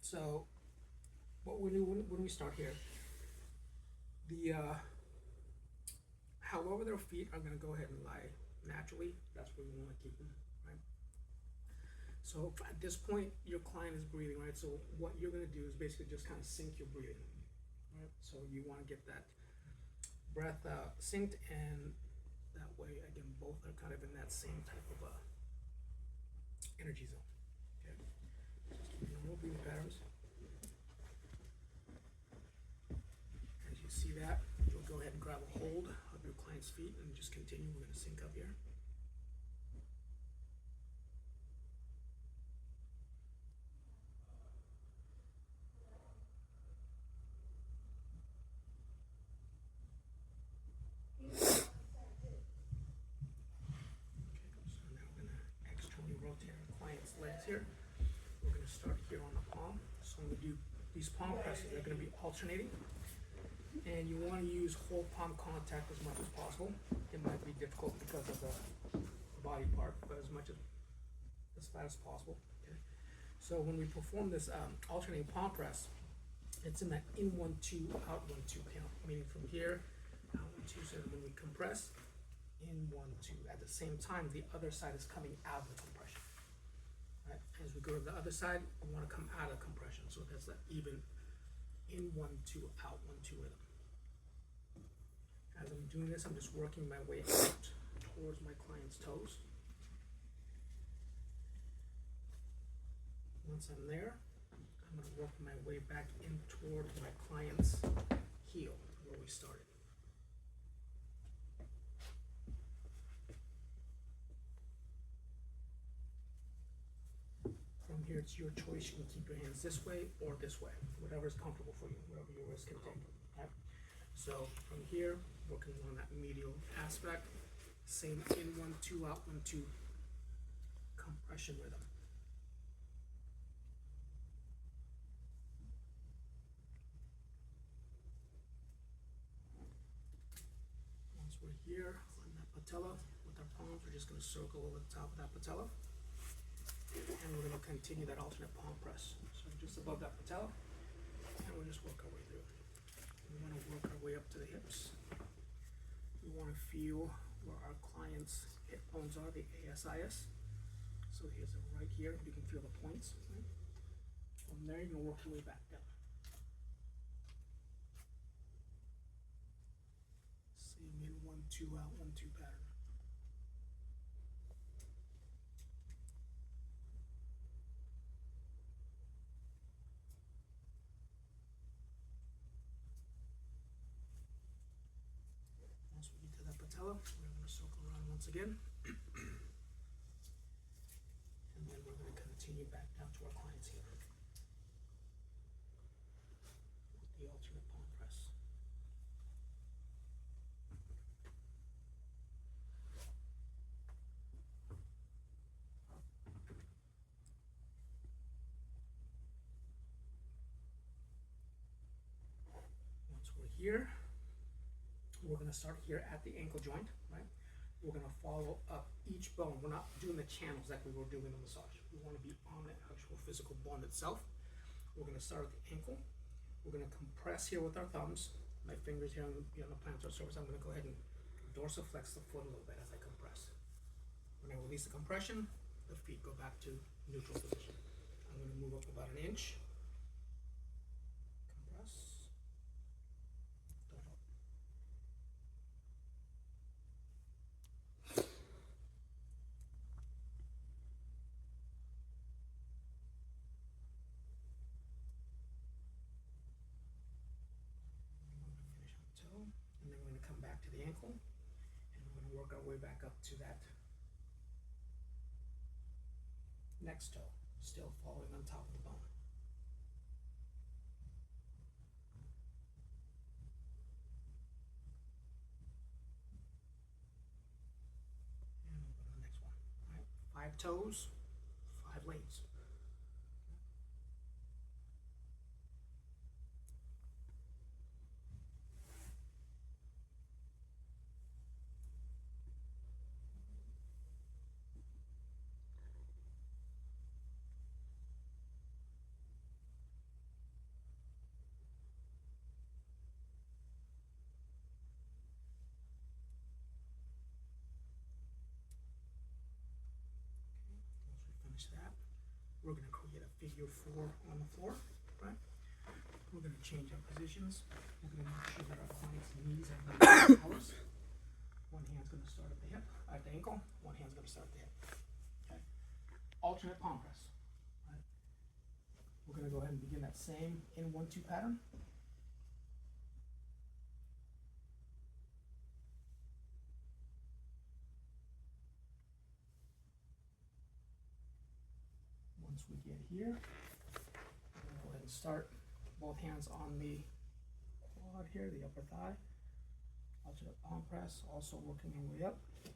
So what we do when we start here, the however their feet are going to go ahead and lie naturally, that's where we want to keep them, right? So at this point, your client is breathing, right? So what you're going to do is basically just kind of sync your breathing, right? So you want to get that breath synced, and that way, again, both are kind of in that same type of energy zone. Okay, just keep normal breathing patterns. As you see that, you'll go ahead and grab a hold of your client's feet and just continue. We're going to sync up here. So now we're going to externally rotate our client's legs here. We're going to start here on the palm. So when we do these palm presses, they're going to be alternating. And you want to use whole palm contact as much as possible. It might be difficult because of the body part, but as flat as possible. Okay. So when we perform this alternating palm press, it's in that in 1-2, out 1-2 count, meaning from here, out 1-2. So when we compress, in 1-2. At the same time, the other side is coming out of the compression. Right? As we go to the other side, we want to come out of compression. So that's that even in 1-2, out 1-2 rhythm. As I'm doing this, I'm just working my way out towards my client's toes. Once I'm there, I'm going to work my way back in toward my client's heel, where we started. From here, it's your choice. You can keep your hands this way or this way, whatever is comfortable for you, whatever your wrist can take. Okay? So from here, working on that medial aspect, same in 1-2, out 1-2 compression rhythm. Once we're here on that patella with our palms, we're just going to circle over the top of that patella. And we're going to continue that alternate palm press. So just above that patella, and we'll just work our way through. We want to work our way up to the hips. We want to feel where our client's hip bones are, the ASIS. So here's it right here. You can feel the points. Right? From there, you're going to work your way back down. Same in 1-2, out 1-2 pattern. Once we get to that patella, we're going to circle around once again. And then we're going to continue back down to our client's heel with the alternate palm press. Once we're here, we're going to start here at the ankle joint, right? We're going to follow up each bone. We're not doing the channels like we were doing in the massage. We want to be on the actual physical bone itself. We're going to start at the ankle. We're going to compress here with our thumbs. My fingers here on the plantar surface. I'm going to go ahead and dorsiflex the foot a little bit as I compress. When I release the compression, the feet go back to neutral position. I'm going to move up about an inch. Compress. Don't hold. Finish on the toe, and then we're going to come back to the ankle, and we're going to work our way back up to that next toe, still following on top of the bone. And we'll go to the next one. All right, 5 toes, 5 lanes. we're gonna create a figure 4 on the floor, right? We're gonna change our positions. We're gonna make sure that our client's knees are in the same colors. One hand's gonna start at the hip, at the ankle, one hand's gonna start at the hip. Okay. Alternate palm press. Right. We're gonna go ahead and begin that same in 1-2 pattern. Once we get here, we're gonna go ahead and start both hands on the quad here, the upper thigh. Alternate palm press, also working our way up. I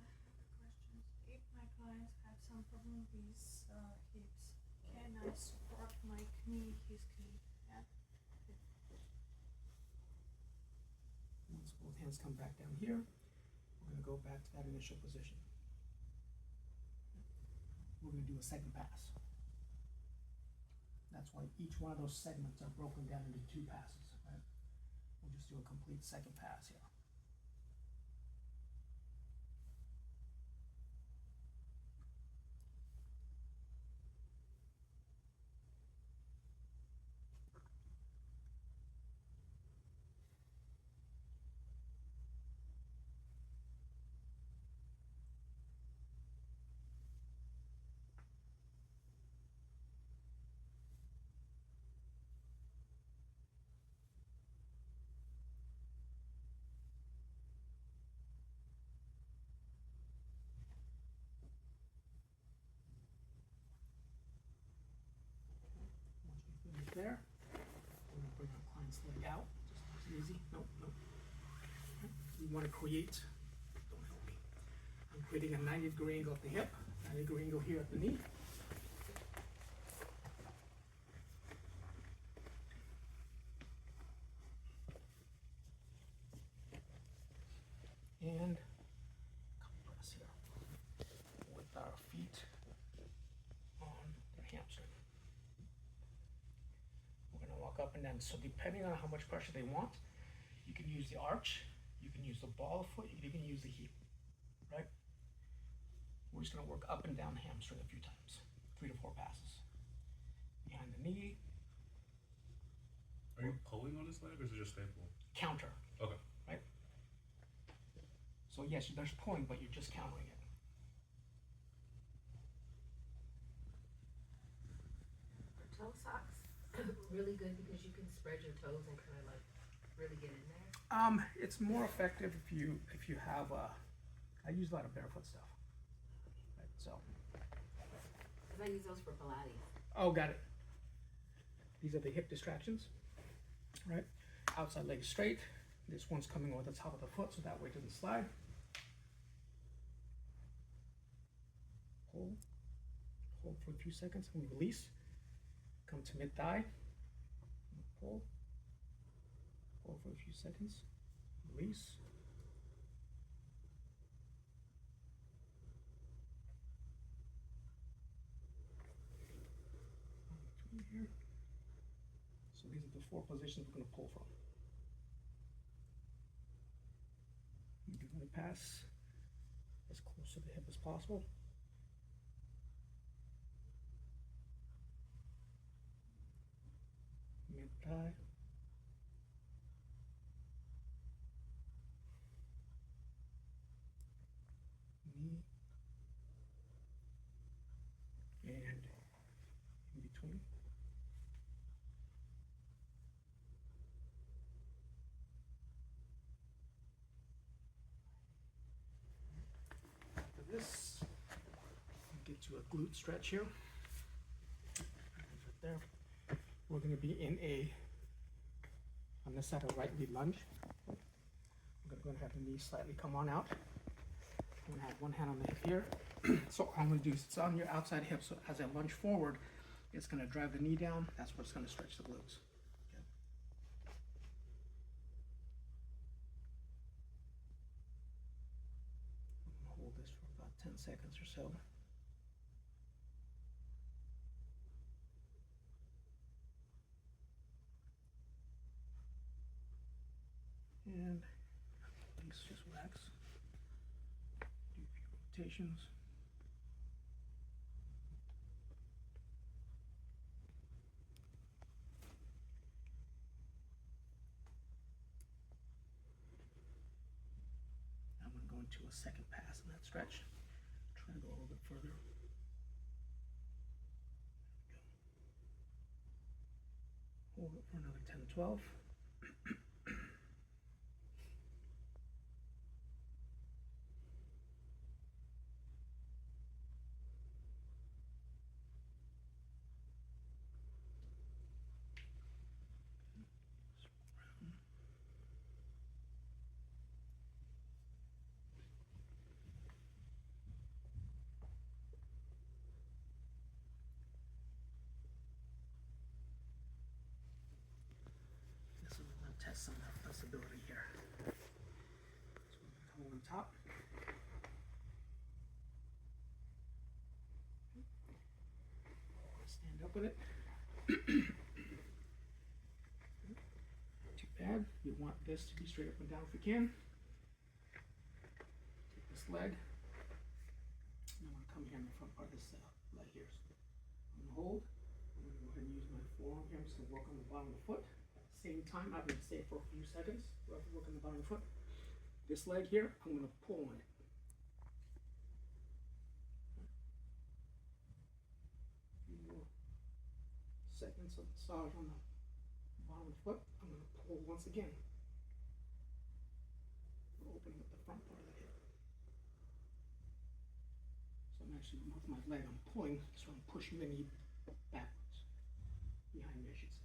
have a question. If my clients have some problem with his hips, can I support my knee, his knee? Yeah. Once both hands come back down here, we're gonna go back to that initial position. We're gonna do a second pass. That's why each one of those segments are broken down into 2 passes, right? We'll just do a complete second pass here. Once we finish there, we're gonna bring our client's leg out, just easy, nope. We wanna create, don't help me. I'm creating a 90-degree angle at the hip, 90-degree angle here at the knee. And compress here with our feet on the hamstring. We're gonna walk up and down. So depending on how much pressure they want, you can use the arch, you can use the ball of foot, you can even use the heel, right? We're just gonna work up and down the hamstring a few times, 3 to 4 passes. Behind the knee. Are you pulling on his leg or is it just staple? Counter. Okay. Right? So yes, there's pulling, but you're just countering it. Are toe socks really good because you can spread your toes and kind of like really get in there? It's more effective if you have I use a lot of barefoot stuff. Right, so. Because I use those for Pilates. Oh, got it. These are the hip distractions, right? Outside leg straight. This one's coming over the top of the foot, so that way it doesn't slide. Hold for a few seconds and release. Come to mid thigh. Hold for a few seconds. Release. Here. So these are the 4 positions we're going to pull from. You're going to pass as close to the hip as possible. Mid thigh. Knee. And in between. After this, get you a glute stretch here. Right there. We're going to be on this side, a right lead lunge. I'm going to have the knee slightly come on out. I'm going to have one hand on the hip here. So all I'm going to do is it's on your outside hip. So as I lunge forward, it's going to drive the knee down. That's what's going to stretch the glutes. Okay. I'm going to hold this for about 10 seconds or so. And release, just relax. Do a few rotations. to a second pass on that stretch. Try to go a little bit further. Hold it for another 10 to 12. This is going to test some of that flexibility here. So I'm going to come on top. Stand up with it. Not too bad. You want this to be straight up and down if you can. Take this leg. And I'm going to come here in the front part of this leg here. So I'm going to hold. I'm going to go ahead and use my forearm here. I'm just going to work on the bottom of the foot. At the same time, I'm going to stay for a few seconds. Work on the bottom of the foot. This leg here, I'm going to pull on it. Few more seconds of massage on the bottom of the foot. I'm going to pull once again. We're opening up the front part of the hip. So I'm actually, with my leg, I'm pulling, so I'm pushing the knee backwards. Behind me, I should say.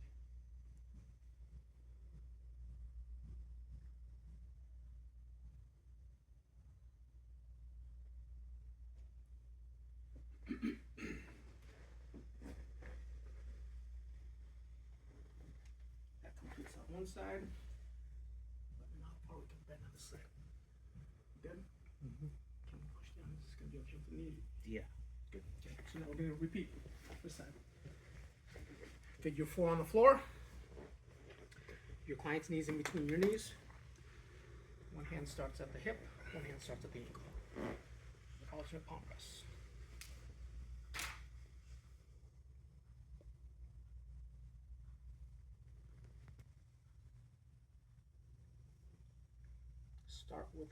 That completes on one side. But now how we can bend on this side. Good? Mm-hmm. Can we push down? This is going to be up to the knee. Yeah. Good. Okay. So now we're going to repeat this side. Figure 4 on the floor. Your client's knees in between your knees. One hand starts at the hip, one hand starts at the ankle. Alternate palm press. Start with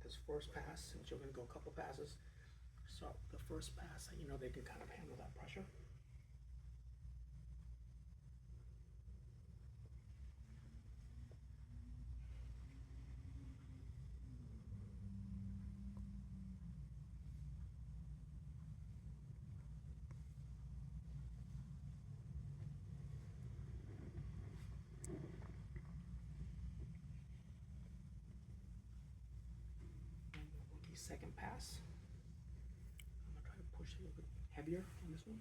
this first pass, since you're going to go a couple passes. Start with the first pass, and you know they can kind of handle that pressure. Second pass. I'm gonna try to push a little bit heavier on this one.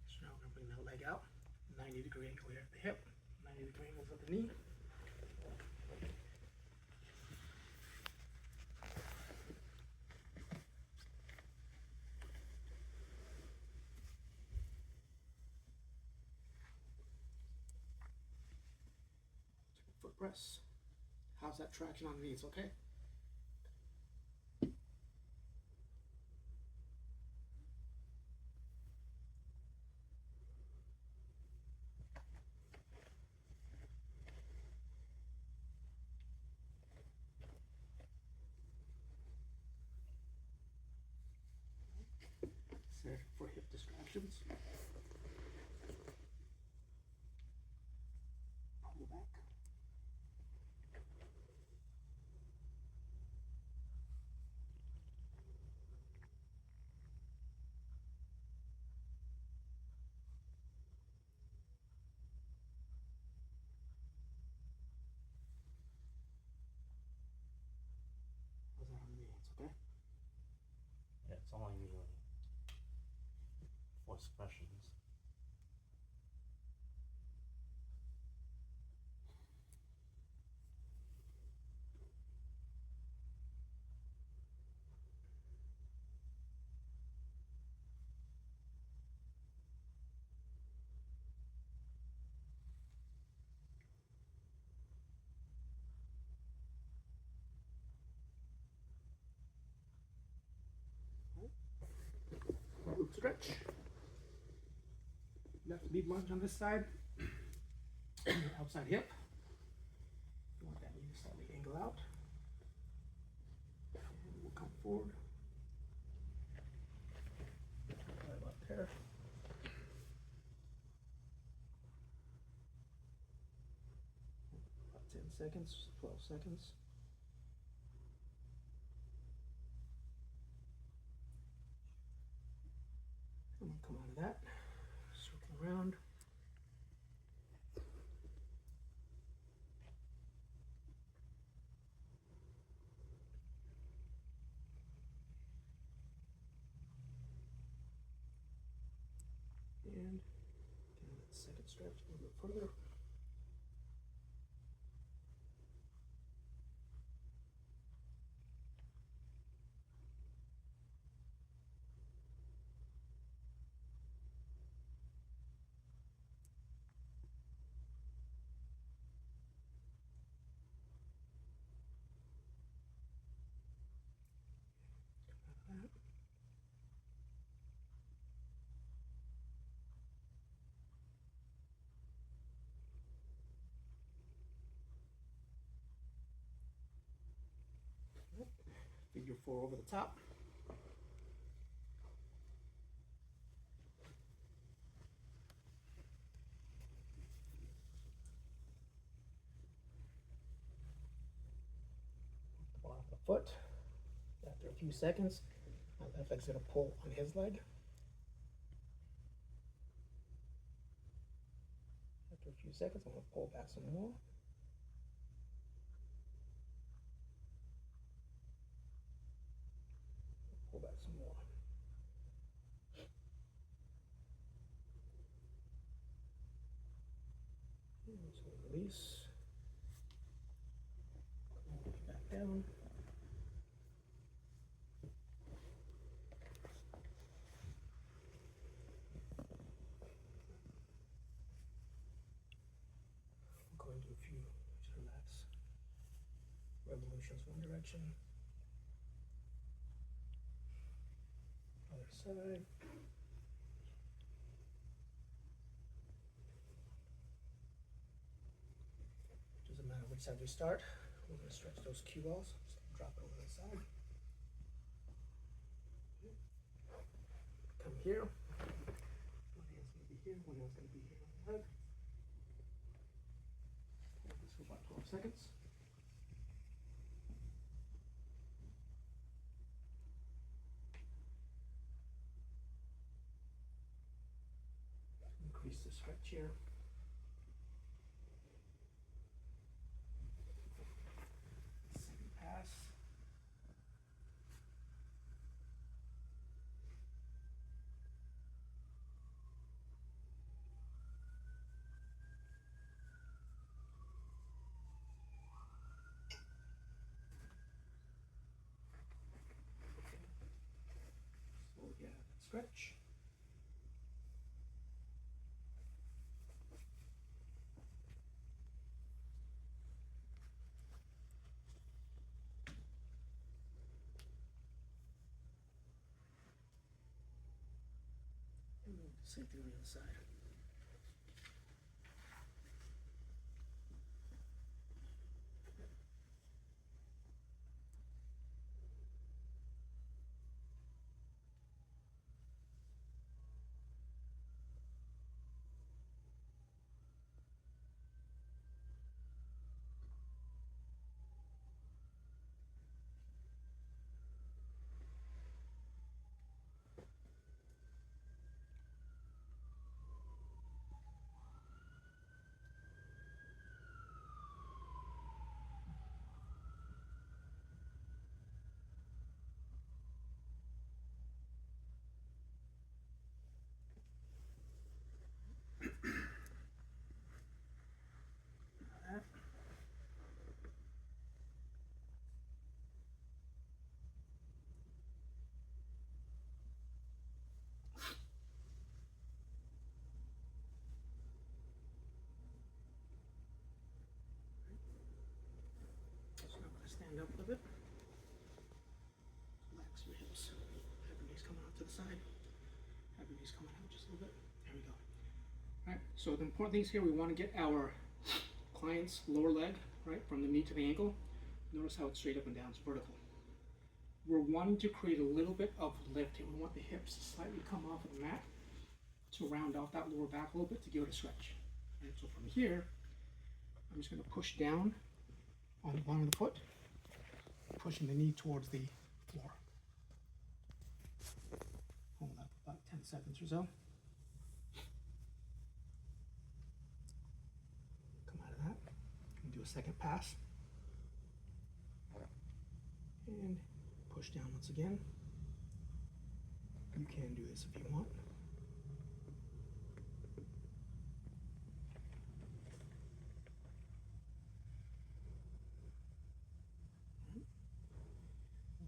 So now we're going to bring that leg out, 90-degree angle here at the hip, 90-degree angles at the knee. Foot press. How's that traction on the knees, okay? Set for hip distractions. Pull back. How's that on the knees, okay? Yeah, it's only usually 4 most questions. Glute stretch. Left knee lunge on this side. Outside hip. You want that knee to slightly angle out. And we'll come forward. Right about there. About 10 seconds, 12 seconds. And we'll come out of that. Circle around. And again, that second stretch a little bit further. Come out of that. Figure 4 over the top. The bottom of the foot. After a few seconds, my left leg's gonna pull on his leg. After a few seconds, I'm gonna pull back some more. Pull back some more. So release. Back down. I'm going to do a few, just relax. Revolutions one direction. Other side. Doesn't matter which side we start. We're going to stretch those cue balls. So drop it over the side. Come here. One hand's going to be here. One hand's going to be here on the leg. Hold this for about 12 seconds. Increase the stretch here. Second pass. So yeah, stretch. And we'll do the same thing on the other side. stand up a little bit. Relax your hips. Have your knees coming out to the side. Have your knees coming out just a little bit. There we go. Alright, so the important things here, we want to get our client's lower leg, right, from the knee to the ankle. Notice how it's straight up and down, it's vertical. We're wanting to create a little bit of lift here. We want the hips to slightly come off of the mat to round off that lower back a little bit to give it a stretch. Right, so from here, I'm just going to push down on the bottom of the foot, pushing the knee towards the floor. Hold that for about 10 seconds or so. Come out of that and do a second pass. And push down once again. You can do this if you want.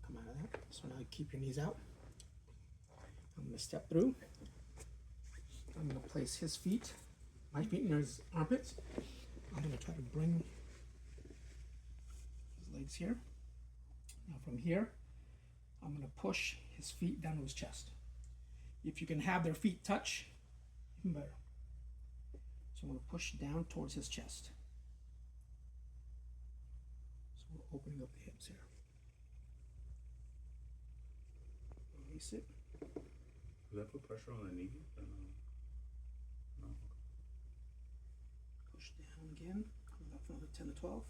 Come out of that. So now keep your knees out. I'm going to step through. I'm going to place his feet, my feet in his armpits. I'm going to try to bring his legs here. Now from here, I'm going to push his feet down to his chest. If you can have their feet touch, even better. So I'm going to push down towards his chest. So we're opening up the hips here. Release it. Does that put pressure on the knee? No. Push down again. Hold that for another 10 to 12.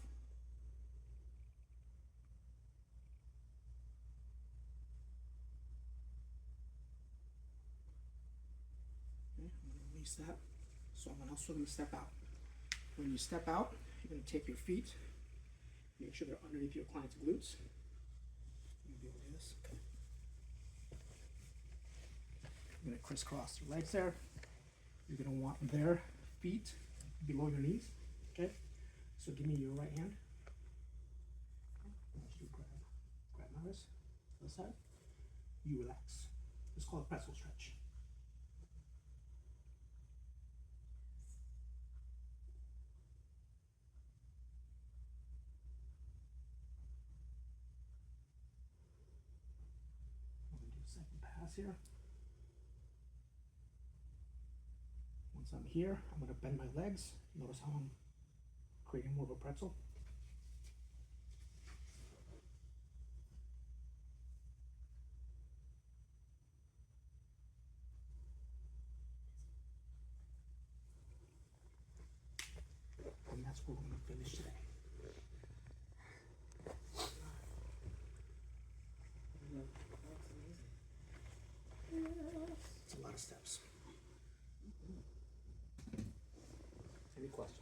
Okay, I'm going to release that. So I'm also going to step out. When you step out, you're going to take your feet, make sure they're underneath your client's glutes. You'll be able to do this. Okay. You're going to crisscross your legs there. You're going to want their feet below your knees. Okay? So give me your right hand. I want you to grab my wrist to the side. You relax. It's called a pretzel stretch. I'm going to do a second pass here. Once I'm here, I'm going to bend my legs. Notice how I'm creating more of a pretzel. And that's where we're going to finish today. It's a lot of steps. Any questions?